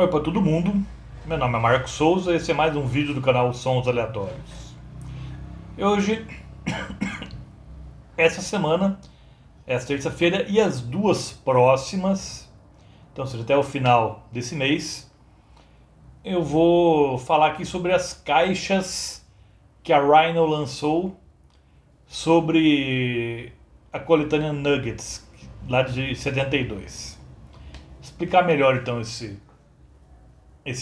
Oi para todo mundo, meu nome é Marcos Souza e esse é mais um vídeo do canal Sons Aleatórios. E hoje, essa semana, essa terça-feira e as duas próximas, então seja até o final desse mês, eu vou falar aqui sobre as caixas que a Rhino lançou sobre a coletânea Nuggets, lá de 72. Explicar melhor então esse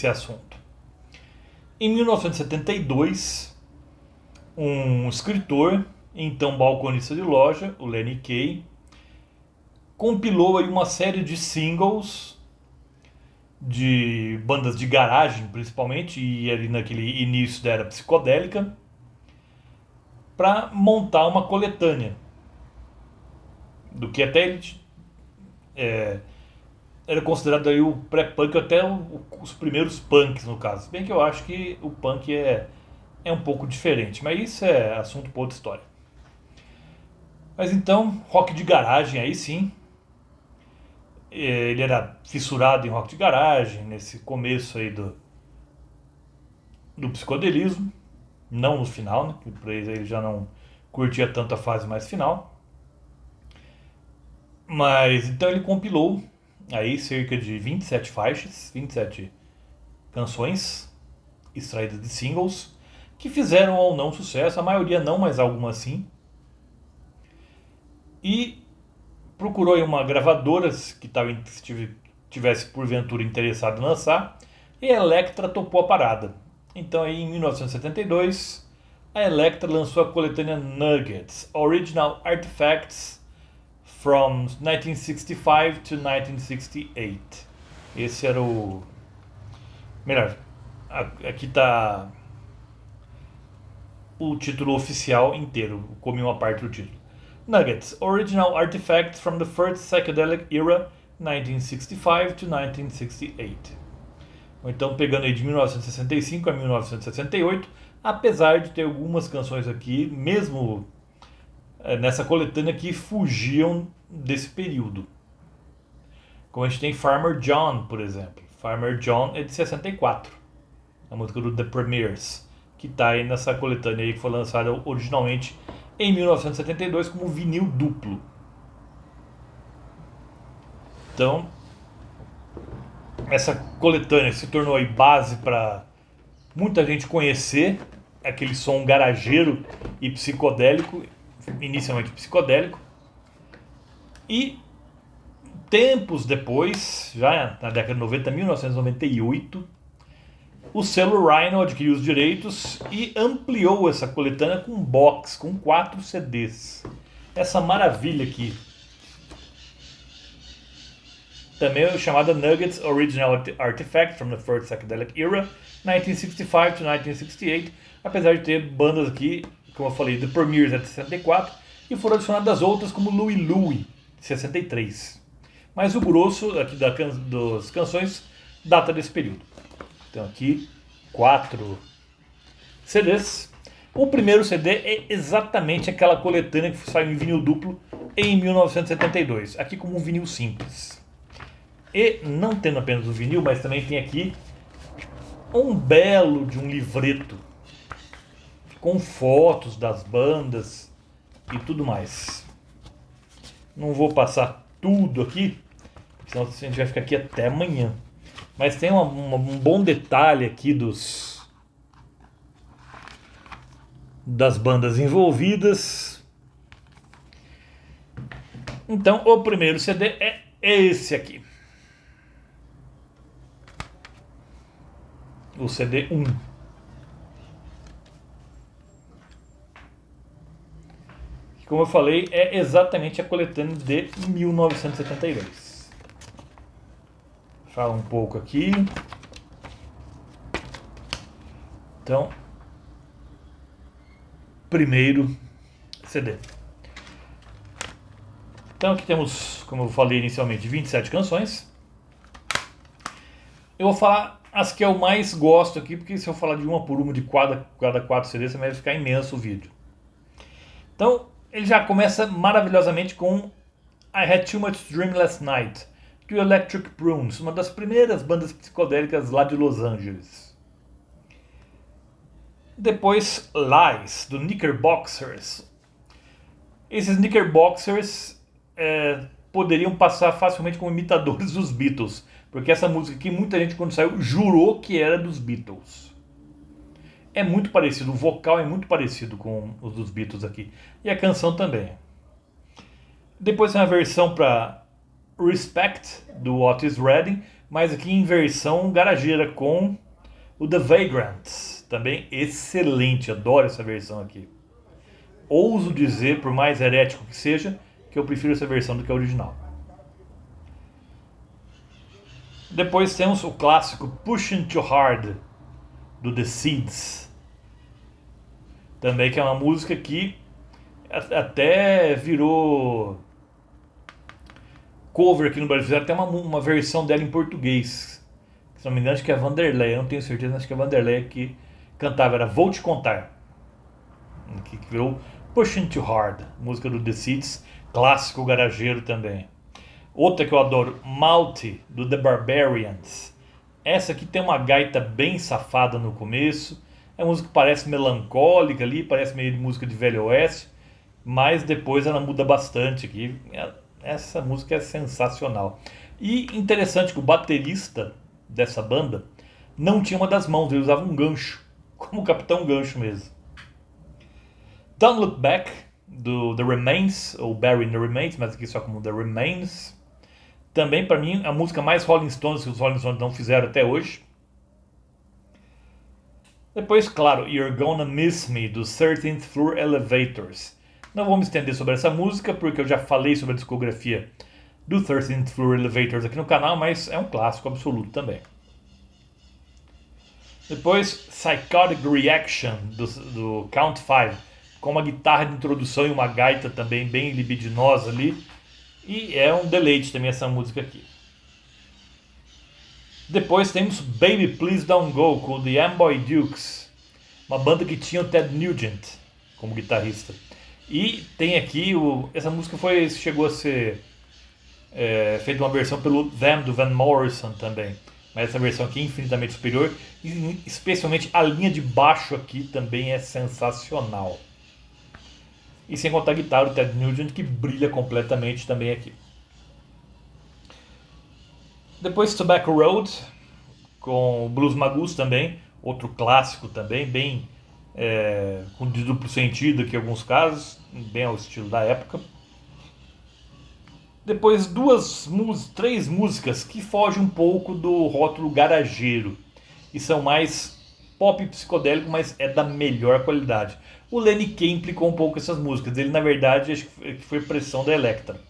assunto. Em 1972, um escritor, então balconista de loja, o Lenny Kaye, compilou aí uma série de singles de bandas de garagem, principalmente, e ali naquele início da era psicodélica, para montar uma coletânea do que até ele era considerado aí o pré-punk, até os primeiros punks no caso. Se bem que eu acho que o punk é um pouco diferente, mas isso é assunto para outra história. Mas então, rock de garagem aí sim. Ele era fissurado em rock de garagem, nesse começo aí do psicodelismo. Não no final, né? Que pra ele já não curtia tanto a fase mais final. Mas então ele compilou aí cerca de 27 faixas, 27 canções extraídas de singles, que fizeram ou não sucesso, a maioria não, mas algumas sim. E procurou aí uma gravadora que tivesse porventura interessado em lançar, e a Elektra topou a parada. Então aí em 1972 a Elektra lançou a coletânea Nuggets, Original Artifacts from 1965 to 1968. Esse era o... Melhor, aqui está o título oficial inteiro, comi uma parte do título. Nuggets, Original Artifacts from the First Psychedelic Era, 1965 to 1968. Ou então pegando aí de 1965 a 1968, apesar de ter algumas canções aqui, mesmo nessa coletânea, que fugiam desse período. Como a gente tem Farmer John, por exemplo. Farmer John é de 64, a música do The Premiers, que está aí nessa coletânea aí que foi lançada originalmente em 1972 como vinil duplo. Então, essa coletânea se tornou aí base para muita gente conhecer aquele som garageiro e psicodélico, inicialmente psicodélico. E tempos depois, já na década de 90, 1998, o selo Rhino adquiriu os direitos e ampliou essa coletânea com um box, com 4 CDs. Essa maravilha aqui. Também é chamada Nuggets Original Artifact from the First Psychedelic Era, 1965 to 1968, apesar de ter bandas aqui, como eu falei, The Premiers é de 64, e foram adicionadas outras como Louie Louie, de 63. Mas o grosso aqui das canções data desse período. Então aqui, 4 CDs. O primeiro CD é exatamente aquela coletânea que saiu em vinil duplo em 1972. Aqui como um vinil simples. E não tendo apenas o vinil, mas também tem aqui um belo de um livreto com fotos das bandas e tudo mais. Não vou passar tudo aqui, senão a gente vai ficar aqui até amanhã. Mas tem um bom detalhe aqui das bandas envolvidas. Então, o primeiro CD é esse aqui. O CD 1. Como eu falei, é exatamente a coletânea de 1972. Fala um pouco aqui. Então, primeiro CD. Então aqui temos, como eu falei inicialmente, 27 canções. Eu vou falar as que eu mais gosto aqui, porque se eu falar de uma por uma de cada 4 CDs, vai ficar imenso o vídeo. Então, ele já começa maravilhosamente com I Had Too Much Dream Last Night, to Electric Prunes, uma das primeiras bandas psicodélicas lá de Los Angeles. Depois Lies, do Knickerbockers. Esses Knickerbockers poderiam passar facilmente como imitadores dos Beatles, porque essa música aqui, muita gente quando saiu jurou que era dos Beatles. É muito parecido, o vocal é muito parecido com os dos Beatles aqui, e a canção também. Depois tem uma versão para Respect, do Otis Redding, mas aqui em versão garageira com o The Vagrants. Também excelente, adoro essa versão aqui. Ouso dizer, por mais herético que seja, que eu prefiro essa versão do que a original. Depois temos o clássico Pushing Too Hard, do The Seeds. Também que é uma música que até virou cover aqui no Brasil. Fizeram até uma versão dela em português. Se não me engano, acho que é a Vanderlei. Eu não tenho certeza, acho que é a Vanderlei que cantava. Era Vou Te Contar. Que virou Pushing Too Hard, música do The Seeds, clássico garageiro também. Outra que eu adoro, Malte, do The Barbarians. Essa aqui tem uma gaita bem safada no começo. É uma música que parece melancólica ali, parece meio de música de Velho Oeste, mas depois ela muda bastante aqui. Essa música é sensacional. E interessante que o baterista dessa banda não tinha uma das mãos, ele usava um gancho, como o Capitão Gancho mesmo. Don't Look Back, do The Remains, ou Barry and the Remains, mas aqui só como The Remains. Também, para mim, a música mais Rolling Stones que os Rolling Stones não fizeram até hoje. Depois, claro, You're Gonna Miss Me, do 13th Floor Elevators. Não vou me estender sobre essa música, porque eu já falei sobre a discografia do 13th Floor Elevators aqui no canal, mas é um clássico absoluto também. Depois, Psychotic Reaction, do Count 5, com uma guitarra de introdução e uma gaita também bem libidinosa ali. E é um deleite também essa música aqui. Depois temos Baby Please Don't Go, com The Amboy Dukes, uma banda que tinha o Ted Nugent como guitarrista. E tem aqui, essa música chegou a ser feita uma versão pelo Them, do Van Morrison também. Mas essa versão aqui é infinitamente superior, e especialmente a linha de baixo aqui também é sensacional. E sem contar a guitarra do Ted Nugent, que brilha completamente também aqui. Depois Tobacco Road, com o Blues Magus também, outro clássico também, bem com de duplo sentido aqui em alguns casos, bem ao estilo da época. Depois três músicas que fogem um pouco do rótulo garageiro e são mais pop psicodélico, mas é da melhor qualidade. O Lenny Kaye implicou um pouco essas músicas. Ele, na verdade, acho que foi pressão da Elektra.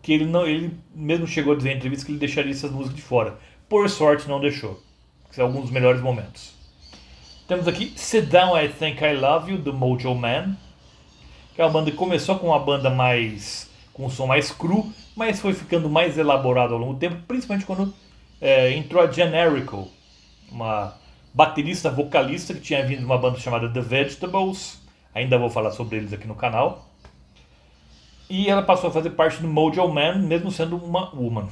Que ele mesmo chegou a dizer em entrevista que ele deixaria essas músicas de fora. Por sorte, não deixou. São alguns dos melhores momentos. Temos aqui Sit Down, I Think I Love You, do Mojo Man. Que é uma banda que começou com uma banda com um som mais cru, mas foi ficando mais elaborado ao longo do tempo, principalmente quando entrou a Generical, uma baterista vocalista que tinha vindo de uma banda chamada The Vegetables. Ainda vou falar sobre eles aqui no canal. E ela passou a fazer parte do Mojo Man, mesmo sendo uma woman.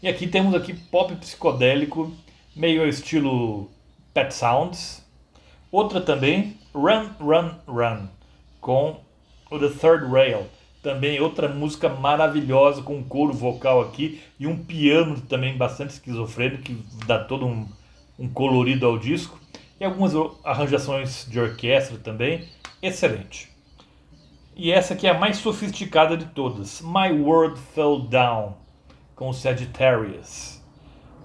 E aqui temos pop psicodélico, meio ao estilo Pet Sounds. Outra também, Run, Run, Run, com o The Third Rail. Também outra música maravilhosa, com um coro vocal aqui e um piano também bastante esquizofrênico, que dá todo um colorido ao disco. E algumas arranjações de orquestra também, excelente. E essa aqui é a mais sofisticada de todas, My World Fell Down, com o Sagittarius.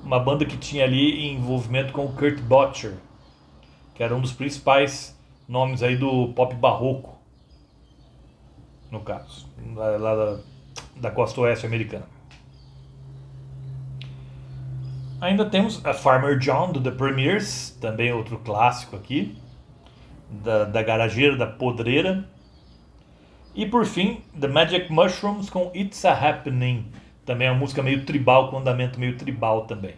Uma banda que tinha ali envolvimento com o Kurt Butcher, que era um dos principais nomes aí do pop barroco, no caso, lá da costa oeste americana. Ainda temos a Farmer John, do The Premiers, também outro clássico aqui, da garageira, da podreira. E por fim, The Magic Mushrooms com It's a Happening, também é uma música meio tribal, com andamento meio tribal também.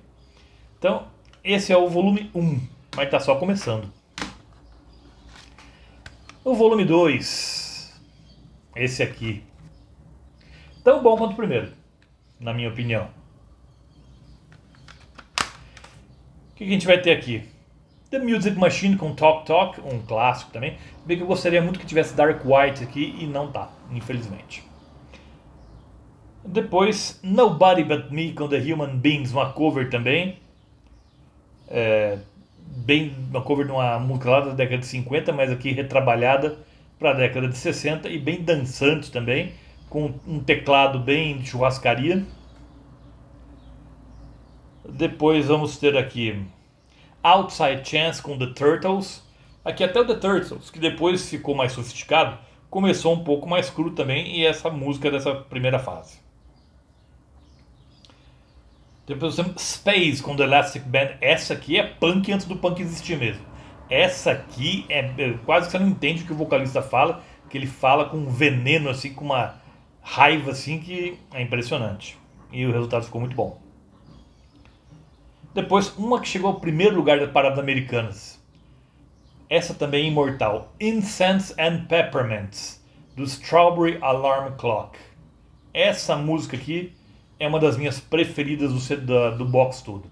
Então, esse é o volume 1, mas está só começando. O volume 2, esse aqui, tão bom quanto o primeiro, na minha opinião. O que a gente vai ter aqui? The Music Machine com Talk Talk, um clássico também. Bem que eu gostaria muito que tivesse Dark White aqui e não tá, infelizmente. Depois, Nobody But Me com The Human Beings, uma cover também. Bem, uma cover de uma música lá da década de 50, mas aqui retrabalhada para a década de 60 e bem dançante também, com um teclado bem de churrascaria. Depois vamos ter aqui Outside Chance com The Turtles. Aqui até o The Turtles, que depois ficou mais sofisticado, começou um pouco mais cru também, e essa música dessa primeira fase. Depois temos Space com The Elastic Band. Essa aqui é punk antes do punk existir mesmo. Essa aqui é quase que você não entende o que o vocalista fala, que ele fala com um veneno assim, com uma raiva assim que é impressionante. E o resultado ficou muito bom. Depois, uma que chegou ao primeiro lugar das paradas americanas. Essa também é imortal. Incense and Peppermints, do Strawberry Alarm Clock. Essa música aqui é uma das minhas preferidas do box todo.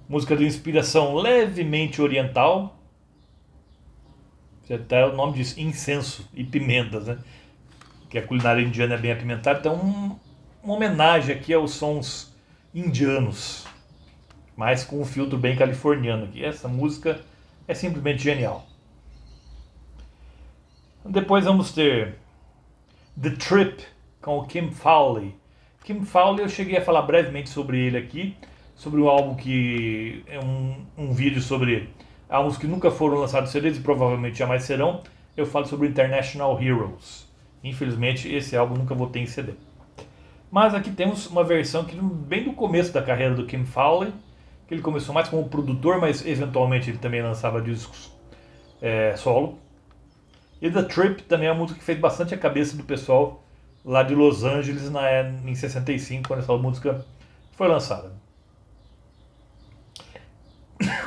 Música de inspiração levemente oriental. Até o nome diz incenso e pimentas, né? Que a culinária indiana é bem apimentada. Então, uma homenagem aqui aos sons indianos, mas com um filtro bem californiano aqui. Essa música é simplesmente genial. Depois vamos ter The Trip com o Kim Fowley. Kim Fowley eu cheguei a falar brevemente sobre ele aqui, sobre um álbum que é um vídeo sobre álbuns que nunca foram lançados CDs e provavelmente jamais serão. Eu falo sobre International Heroes. Infelizmente esse álbum nunca vou ter em CD. Mas aqui temos uma versão que bem do começo da carreira do Kim Fowley, que ele começou mais como produtor, mas eventualmente ele também lançava discos solo. E The Trip também é uma música que fez bastante a cabeça do pessoal lá de Los Angeles em 65, quando essa música foi lançada.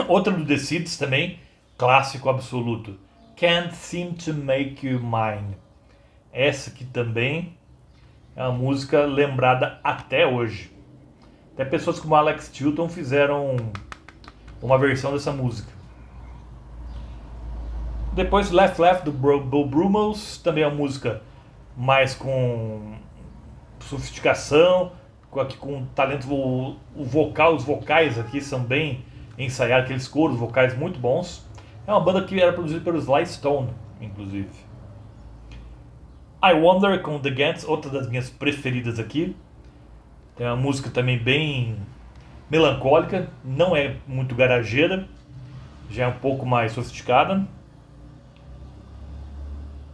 Outra do The Seeds também, clássico absoluto. Can't Seem to Make You Mine. Essa aqui também é uma música lembrada até hoje. Até pessoas como Alex Chilton fizeram uma versão dessa música. Depois Left Left do Bo Brummels, também é uma música mais com sofisticação, com talento vocal. Os vocais aqui são bem ensaiados, aqueles coros vocais muito bons. É uma banda que era produzida pelo Sly Stone, inclusive. I Wonder com The Gants, outra das minhas preferidas aqui. Tem uma música também bem melancólica, não é muito garageira, já é um pouco mais sofisticada.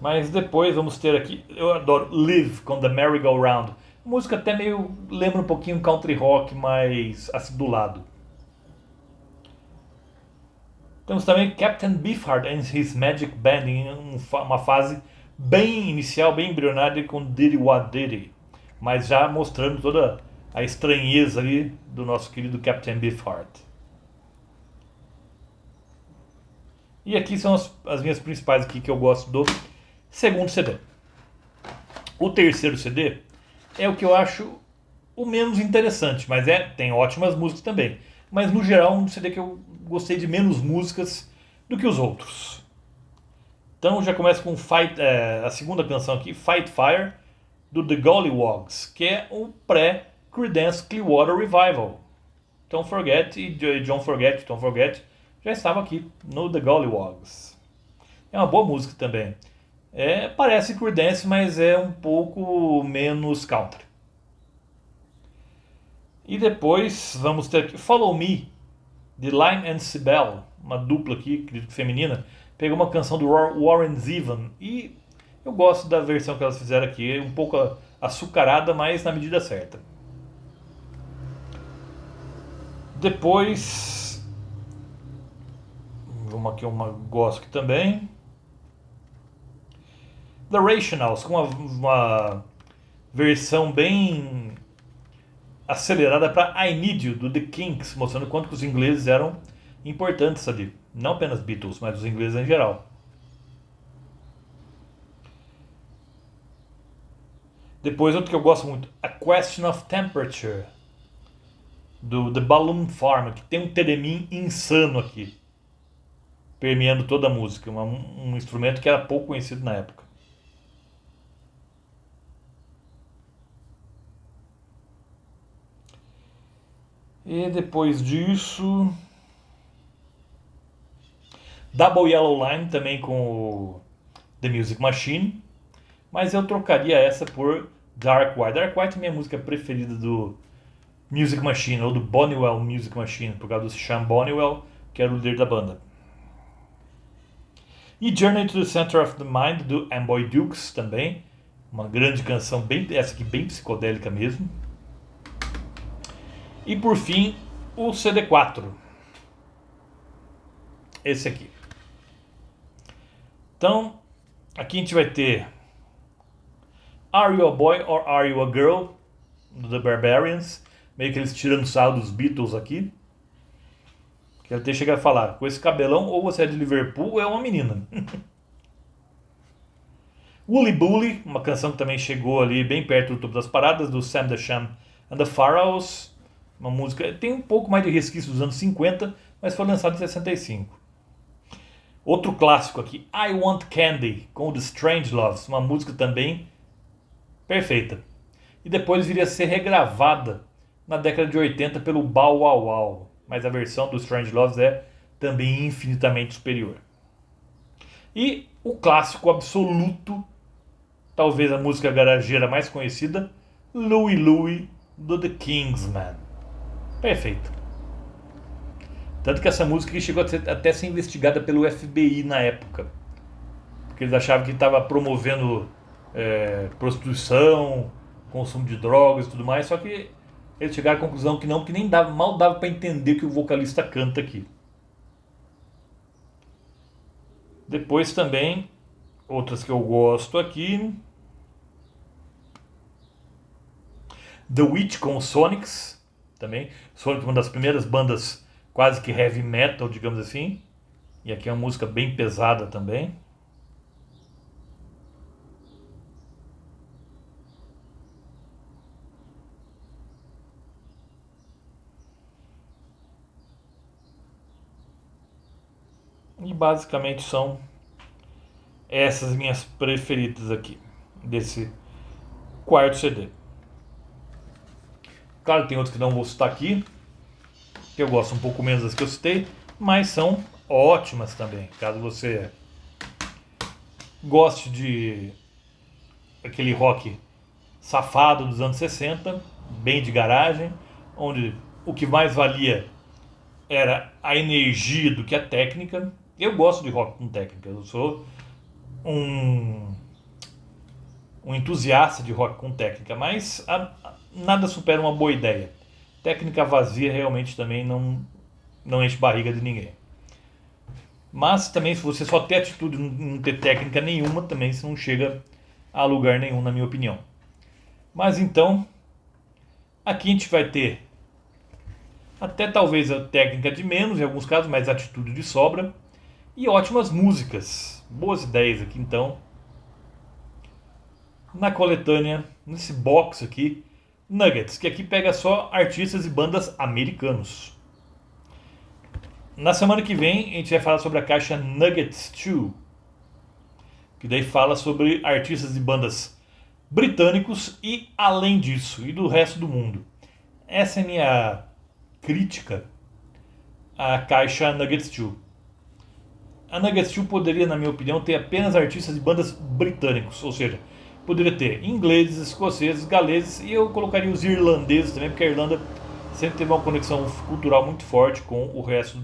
Mas depois vamos ter aqui, eu adoro Live com The Merry Go Round. Música até meio, lembra um pouquinho country rock, mais acidulado. Temos também Captain Beefheart and His Magic Band, em uma fase bem inicial, bem embrionária com Diddy What Diddy, mas já mostrando toda a estranheza ali do nosso querido Captain Beefheart. E aqui são as minhas principais aqui que eu gosto do segundo CD. O terceiro CD é o que eu acho o menos interessante, mas tem ótimas músicas também. Mas no geral um CD que eu gostei de menos músicas do que os outros. Então já começa com a segunda canção aqui, Fight Fire, do The Gollywogs, que é o pré-Creedence Clearwater Revival. Don't Forget e Don't Forget já estava aqui no The Gollywogs. É uma boa música também. Parece Creedence, mas é um pouco menos country. E depois vamos ter aqui Follow Me, de Lime and Cybelle, uma dupla aqui, acredito que feminina. Pegou uma canção do Warren Zevon e eu gosto da versão que elas fizeram aqui, um pouco açucarada, mas na medida certa. Depois, vamos aqui uma gosto também. The Rationals, com uma versão bem acelerada para I Need You, do The Kinks, mostrando quanto que os ingleses eram importantes ali. Não apenas Beatles, mas os ingleses em geral. Depois outro que eu gosto muito, A Question of Temperature, do The Balloon Farm, que tem um teremin insano aqui, permeando toda a música, um instrumento que era pouco conhecido na época. E depois disso, Double Yellow Line também com o The Music Machine, mas eu trocaria essa por Dark White. Dark White é minha música preferida do Music Machine, ou do Bonniwell Music Machine, por causa do Sean Bonniwell, que era o líder da banda. E Journey to the Center of the Mind, do Amboy Dukes, também. Uma grande canção, essa aqui bem psicodélica mesmo. E por fim, o CD4. Esse aqui. Então, aqui a gente vai ter Are You a Boy or Are You a Girl, do The Barbarians. Meio que eles tirando sarro dos Beatles aqui. Que ele até chega a falar, com esse cabelão, ou você é de Liverpool ou é uma menina. Woolly Bully, uma canção que também chegou ali bem perto do topo das paradas, do Sam the Sham and the Pharaohs. Uma música, tem um pouco mais de resquício dos anos 50, mas foi lançado em 65. Outro clássico aqui, I Want Candy, com The Strangeloves, uma música também perfeita. E depois viria a ser regravada na década de 80 pelo Bow Wow Wow, mas a versão do Strangeloves é também infinitamente superior. E o clássico absoluto, talvez a música garageira mais conhecida, Louie Louie, do The Kingsmen. Perfeito. Tanto que essa música chegou até a ser investigada pelo FBI na época. Porque eles achavam que estava promovendo prostituição, consumo de drogas e tudo mais. Só que eles chegaram à conclusão que não, porque nem mal dava para entender o que o vocalista canta aqui. Depois também, outras que eu gosto aqui. The Witch com os Sonics. Também. Sonic, uma das primeiras bandas quase que heavy metal, digamos assim. E aqui é uma música bem pesada também. E basicamente são essas minhas preferidas aqui, desse quarto CD. Claro, tem outros que não vou citar aqui, que eu gosto um pouco menos das que eu citei, mas são ótimas também. Caso você goste de aquele rock safado dos anos 60, bem de garagem, onde o que mais valia era a energia do que a técnica. Eu gosto de rock com técnica, eu sou um entusiasta de rock com técnica, mas nada supera uma boa ideia. Técnica vazia realmente também não enche barriga de ninguém. Mas também, se você só ter atitude e não ter técnica nenhuma, também você não chega a lugar nenhum, na minha opinião. Mas então, aqui a gente vai ter até talvez a técnica de menos, em alguns casos, mas atitude de sobra. E ótimas músicas. Boas ideias aqui, então. Na coletânea, nesse box aqui, Nuggets, que aqui pega só artistas e bandas americanos. Na semana que vem, a gente vai falar sobre a caixa Nuggets 2, que daí fala sobre artistas e bandas britânicos e além disso, e do resto do mundo. Essa é a minha crítica à caixa Nuggets 2. A Nuggets 2 poderia, na minha opinião, ter apenas artistas e bandas britânicos, ou seja, poderia ter ingleses, escoceses, galeses e eu colocaria os irlandeses também, porque a Irlanda sempre teve uma conexão cultural muito forte com o resto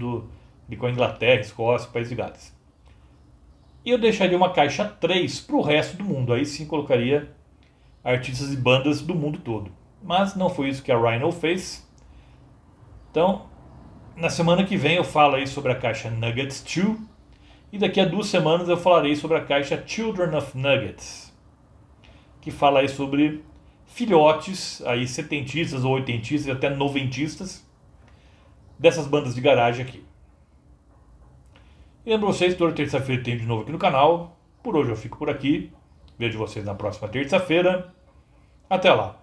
com a Inglaterra, Escócia, País de Gales. E eu deixaria uma caixa 3 para o resto do mundo, aí sim colocaria artistas e bandas do mundo todo. Mas não foi isso que a Rhino fez. Então, na semana que vem eu falo aí sobre a caixa Nuggets 2 e daqui a 2 semanas eu falarei sobre a caixa Children of Nuggets, que fala aí sobre filhotes, aí setentistas ou oitentistas e até noventistas dessas bandas de garagem aqui. E lembro vocês, toda terça-feira tem de novo aqui no canal. Por hoje eu fico por aqui. Vejo vocês na próxima terça-feira. Até lá.